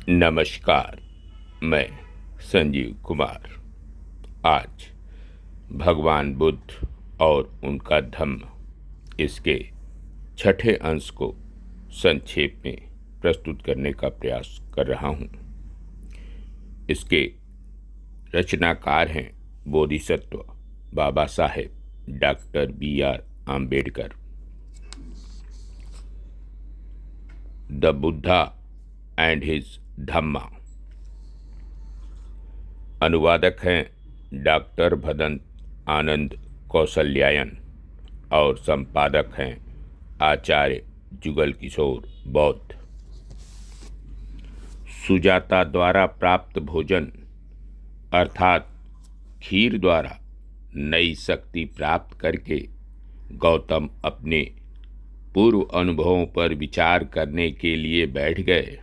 नमस्कार। मैं संजीव कुमार आज भगवान बुद्ध और उनका धम्म इसके छठे अंश को संक्षेप में प्रस्तुत करने का प्रयास कर रहा हूँ। इसके रचनाकार हैं Bodhisattva Baba Saheb doctor B.R. Ambedkar. The Buddha and his Dhamma. अनुवादक हैं डॉक्टर भदंत आनंद कौशल्यायन और संपादक हैं आचार्य जुगल किशोर बौद्ध। सुजाता द्वारा प्राप्त भोजन अर्थात खीर द्वारा नई शक्ति प्राप्त करके गौतम अपने पूर्व अनुभवों पर विचार करने के लिए बैठ गए।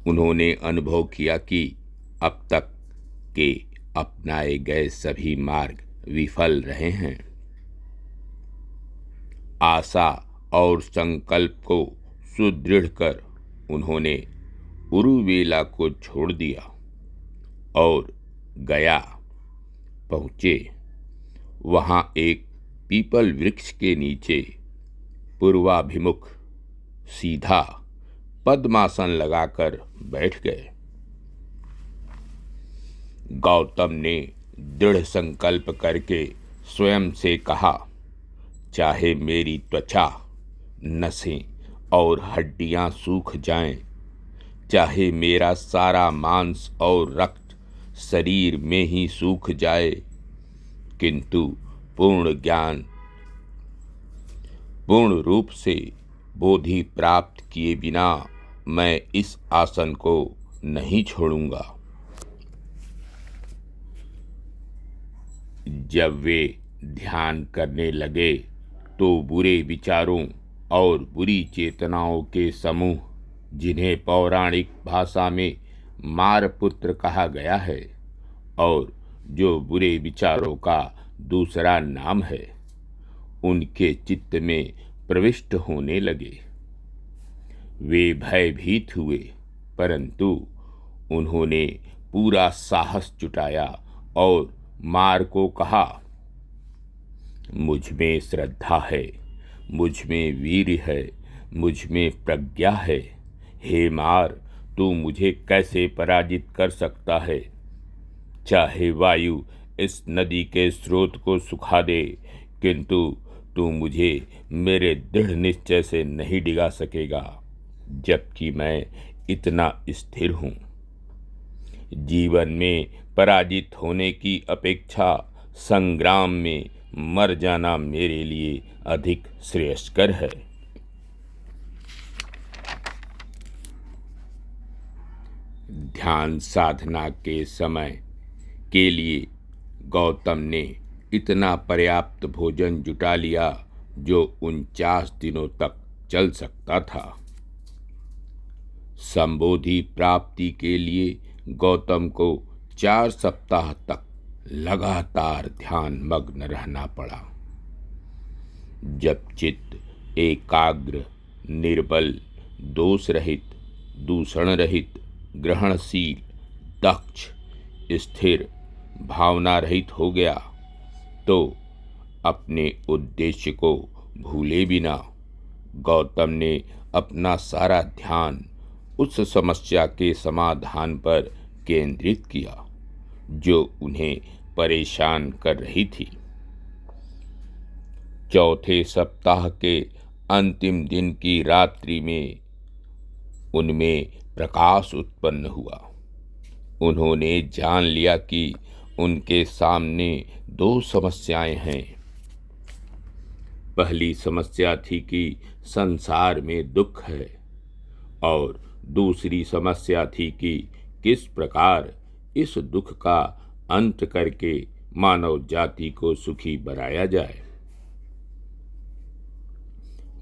उन्होंने अनुभव किया कि अब तक के अपनाए गए सभी मार्ग विफल रहे हैं। आशा और संकल्प को सुदृढ़ कर उन्होंने उरुवेला को छोड़ दिया और गया पहुँचे। वहाँ एक पीपल वृक्ष के नीचे पूर्वाभिमुख सीधा पद्मासन लगाकर बैठ गए। गौतम ने दृढ़ संकल्प करके स्वयं से कहा, चाहे मेरी त्वचा, नसें और हड्डियां सूख जाएं, चाहे मेरा सारा मांस और रक्त शरीर में ही सूख जाए, किंतु पूर्ण रूप से बोधि प्राप्त किए बिना मैं इस आसन को नहीं छोड़ूंगा। जब वे ध्यान करने लगे तो बुरे विचारों और बुरी चेतनाओं के समूह, जिन्हें पौराणिक भाषा में मारपुत्र कहा गया है और जो बुरे विचारों का दूसरा नाम है, उनके चित्त में प्रविष्ट होने लगे। वे भयभीत हुए, परंतु उन्होंने पूरा साहस जुटाया और मार को कहा, मुझ में श्रद्धा है, मुझ में वीर है, मुझ में प्रज्ञा है। हे मार, तू मुझे कैसे पराजित कर सकता है? चाहे वायु इस नदी के स्रोत को सुखा दे, किंतु तू मुझे मेरे दृढ़ निश्चय से नहीं डिगा सकेगा, जबकि मैं इतना स्थिर हूँ। जीवन में पराजित होने की अपेक्षा संग्राम में मर जाना मेरे लिए अधिक श्रेयस्कर है। ध्यान साधना के समय के लिए गौतम ने इतना पर्याप्त भोजन जुटा लिया जो 49 दिनों तक चल सकता था। संबोधि प्राप्ति के लिए गौतम को 4 सप्ताह तक लगातार ध्यान मग्न रहना पड़ा। जब चित्त एकाग्र, निर्बल, दोष रहित, दूषण रहित, ग्रहणशील, दक्ष, स्थिर, भावना रहित हो गया, तो अपने उद्देश्य को भूले बिना गौतम ने अपना सारा ध्यान उस समस्या के समाधान पर केंद्रित किया जो उन्हें परेशान कर रही थी। चौथे सप्ताह के अंतिम दिन की रात्रि में उनमें प्रकाश उत्पन्न हुआ। उन्होंने जान लिया कि उनके सामने 2 समस्याएं हैं। पहली समस्या थी कि संसार में दुख है और दूसरी समस्या थी कि किस प्रकार इस दुख का अंत करके मानव जाति को सुखी बनाया जाए।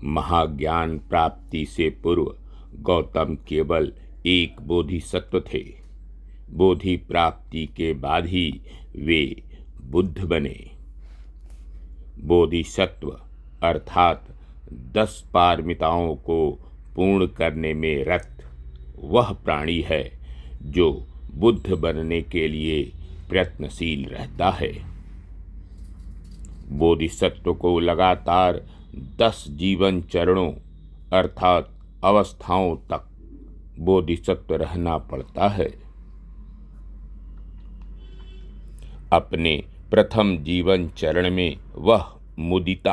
महाज्ञान प्राप्ति से पूर्व गौतम केवल एक बोधिसत्व थे। बोधि प्राप्ति के बाद ही वे बुद्ध बने। बोधिसत्व अर्थात 10 पारमिताओं को पूर्ण करने में रत वह प्राणी है जो बुद्ध बनने के लिए प्रयत्नशील रहता है। बोधिसत्व को लगातार 10 जीवन चरणों अर्थात अवस्थाओं तक बोधिसत्व रहना पड़ता है। अपने प्रथम जीवन चरण में वह मुदित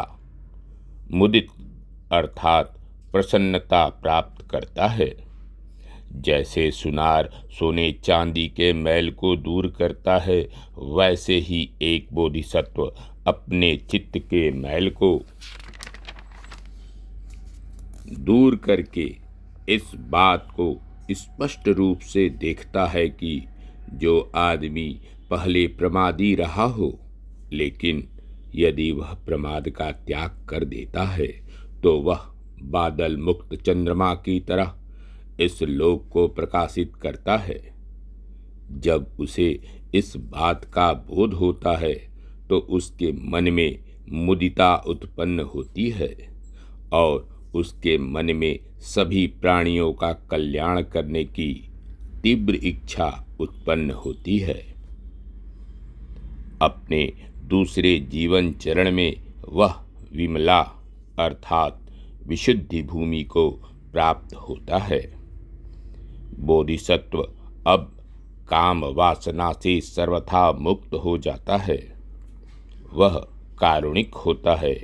अर्थात प्रसन्नता प्राप्त करता है। जैसे सुनार सोने चांदी के मैल को दूर करता है, वैसे ही एक बोधिसत्व अपने चित्त के मैल को दूर करके इस बात को स्पष्ट रूप से देखता है कि जो आदमी पहले प्रमादी रहा हो, लेकिन यदि वह प्रमाद का त्याग कर देता है तो वह बादल मुक्त चंद्रमा की तरह इस लोक को प्रकाशित करता है। जब उसे इस बात का बोध होता है तो उसके मन में मुदिता उत्पन्न होती है और उसके मन में सभी प्राणियों का कल्याण करने की तीव्र इच्छा उत्पन्न होती है। अपने दूसरे जीवन चरण में वह विमला अर्थात विशुद्धि भूमि को प्राप्त होता है। बोधिसत्व अब काम वासना से सर्वथा मुक्त हो जाता है। वह कारुणिक होता है,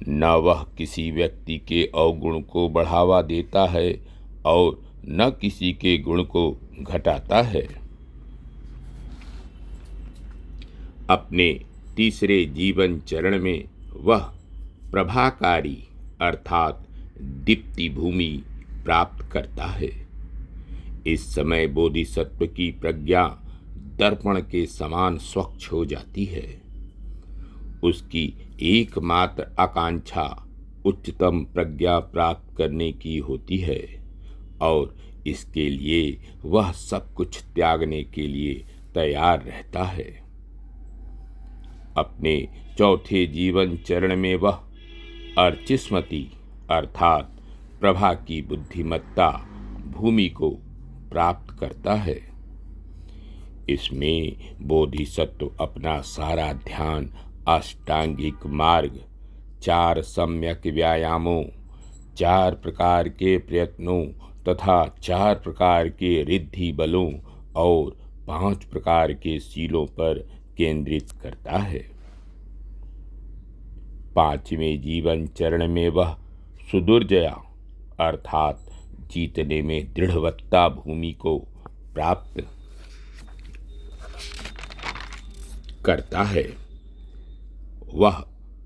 न वह किसी व्यक्ति के अवगुण को बढ़ावा देता है और न किसी के गुण को घटाता है। अपने तीसरे जीवन चरण में वह प्रभाकारी अर्थात दीप्ति भूमि प्राप्त करता है। इस समय बोधिसत्व की प्रज्ञा दर्पण के समान स्वच्छ हो जाती है। उसकी एकमात्र आकांक्षा उच्चतम प्रज्ञा प्राप्त करने की होती है और इसके लिए वह सब कुछ त्यागने के लिए तैयार रहता है। अपने चौथे जीवन चरण में वह अर्चिस्मती अर्थात प्रभा की बुद्धिमत्ता भूमि को प्राप्त करता है। इसमें बोधिसत्व अपना सारा ध्यान अष्टांगिक मार्ग, 4 सम्यक व्यायामों, 4 प्रकार के प्रयत्नों तथा 4 प्रकार के रिद्धि बलों और 5 प्रकार के शीलों पर केंद्रित करता है। 5वें जीवन चरण में वह सुदुर्जया अर्थात जीतने में दृढ़वत्ता भूमि को प्राप्त करता है। वह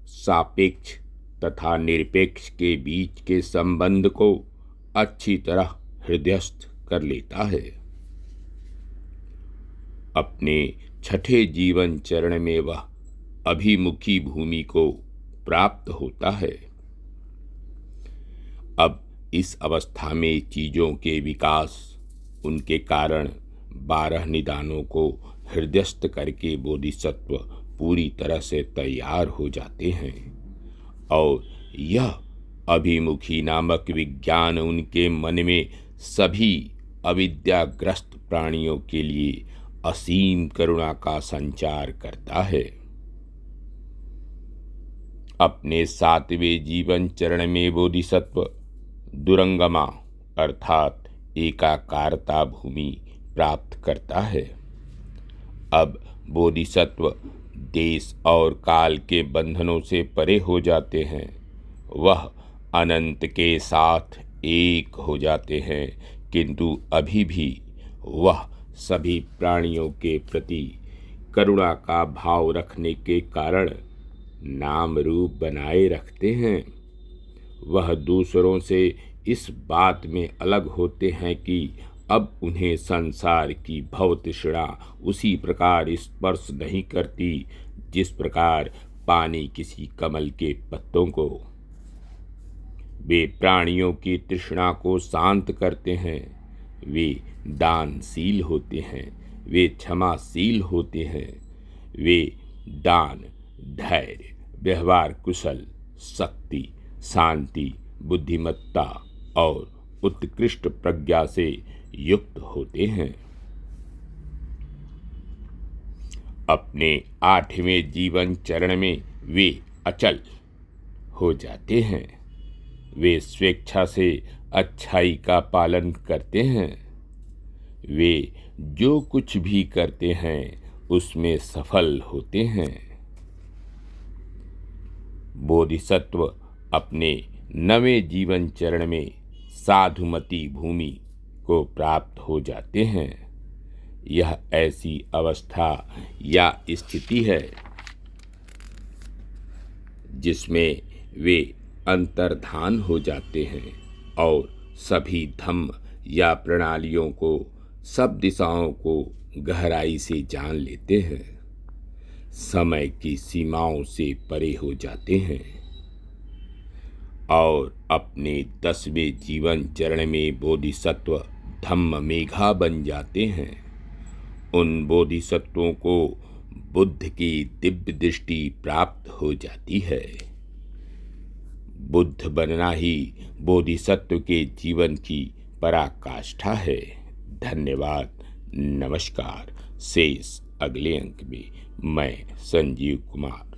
सापेक्ष तथा निरपेक्ष के बीच के संबंध को अच्छी तरह हृदयस्थ कर लेता है। अपने 6ठे जीवन चरण में वह अभिमुखी भूमि को प्राप्त होता है। अब इस अवस्था में चीजों के विकास, उनके कारण 12 निदानों को हृदयस्थ करके बोधिसत्व पूरी तरह से तैयार हो जाते हैं और यह अभिमुखी नामक विज्ञान उनके मन में सभी अविद्याग्रस्त प्राणियों के लिए असीम करुणा का संचार करता है। अपने 7वें जीवन चरण में बोधिसत्व दुरंगमा अर्थात एकाकारता भूमि प्राप्त करता है। अब बोधिसत्व देश और काल के बंधनों से परे हो जाते हैं। वह अनंत के साथ एक हो जाते हैं, किंतु अभी भी वह सभी प्राणियों के प्रति करुणा का भाव रखने के कारण नाम रूप बनाए रखते हैं। वह दूसरों से इस बात में अलग होते हैं कि अब उन्हें संसार की भव तृष्णा उसी प्रकार स्पर्श नहीं करती जिस प्रकार पानी किसी कमल के पत्तों को। वे प्राणियों की तृष्णा को शांत करते हैं। वे दानशील होते हैं, वे क्षमाशील होते हैं, वे दान, धैर्य, व्यवहार कुशल, शक्ति, शांति, बुद्धिमत्ता और उत्कृष्ट प्रज्ञा से युक्त होते हैं। अपने 8वें जीवन चरण में वे अचल हो जाते हैं। वे स्वेच्छा से अच्छाई का पालन करते हैं। वे जो कुछ भी करते हैं उसमें सफल होते हैं। बोधिसत्व अपने 9वें जीवन चरण में साधुमती भूमि को प्राप्त हो जाते हैं। यह ऐसी अवस्था या स्थिति है जिसमें वे अंतर्धान हो जाते हैं और सभी धम्म या प्रणालियों को, सब दिशाओं को गहराई से जान लेते हैं, समय की सीमाओं से परे हो जाते हैं और अपने 10वें जीवन चरण में बोधिसत्व धम्म मेघा बन जाते हैं। उन बोधिसत्वों को बुद्ध की दिव्य दृष्टि प्राप्त हो जाती है। बुद्ध बनना ही बोधिसत्व के जीवन की पराकाष्ठा है। धन्यवाद। नमस्कार। शेष अगले अंक में मैं संजीव कुमार